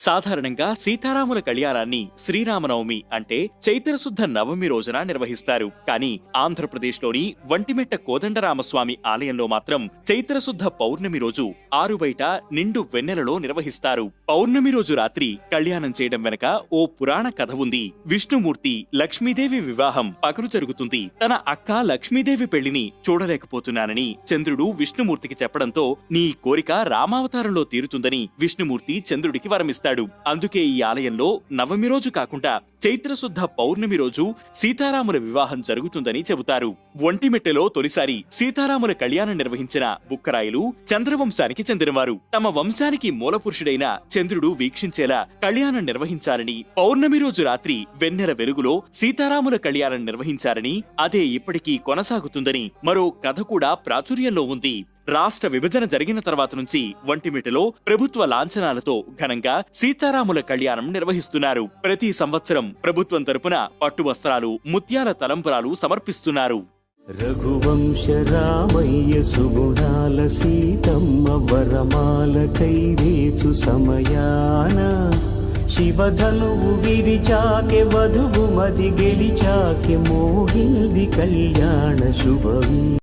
సాధారణంగా సీతారాముల కళ్యాణాన్ని శ్రీరామనవమి అంటే చైత్రశుద్ధ నవమి రోజున నిర్వహిస్తారు. కానీ ఆంధ్రప్రదేశ్లోని వంటిమెట్ట కోదండరామస్వామి ఆలయంలో మాత్రం చైత్రశుద్ధ పౌర్ణమి రోజు ఆరుబయట నిండు వెన్నెలలో నిర్వహిస్తారు. పౌర్ణమి రోజు రాత్రి కళ్యాణం చేయడం వెనక ఓ పురాణ కథ ఉంది. విష్ణుమూర్తి లక్ష్మీదేవి వివాహం పగలు జరుగుతుంది. తన అక్క లక్ష్మీదేవి పెళ్లిని చూడలేకపోతున్నానని చంద్రుడు విష్ణుమూర్తికి చెప్పడంతో నీ కోరిక రామావతారంలో తీరుతుందని విష్ణుమూర్తి చంద్రుడికి వరమిస్తాడు. అందుకే ఈ ఆలయంలో నవమి రోజు కాకుండా చైత్రశుద్ధ పౌర్ణమి రోజు సీతారాముల వివాహం జరుగుతుందని చెబుతారు. ఒంటిమిట్టలో తొలిసారి సీతారాముల కళ్యాణం నిర్వహించిన బుక్కరాయలు చంద్రవంశానికి చెందినవారు. తమ వంశానికి మూలపురుషుడైన చంద్రుడు వీక్షించేలా కళ్యాణం నిర్వహించాలని, పౌర్ణమి రోజు రాత్రి వెన్నెల వెలుగులో సీతారాముల కళ్యాణం నిర్వహించారని, అదే ఇప్పటికీ కొనసాగుతుందని మరో కథ కూడా ప్రాచుర్యంలో ఉంది. రాష్ట్ర విభజన జరిగిన తర్వాత నుంచి వంటిమిట్టలో ప్రభుత్వ లాంఛనాలతో ఘనంగా సీతారాముల కళ్యాణం నిర్వహిస్తున్నారు. ప్రతి సంవత్సరం ప్రభుత్వం తరపున పట్టు వస్త్రాలు, ముత్యాల తలంబరాలు సమర్పిస్తున్నారు. రఘువంశ రామయ్య సుగుణాల సీతమ్మ వరమాల కైవేచు సమయాన శివధనువు విరిచాకె వధువు మది గెలిచాకె మోగింది కళ్యాణ శుభవి.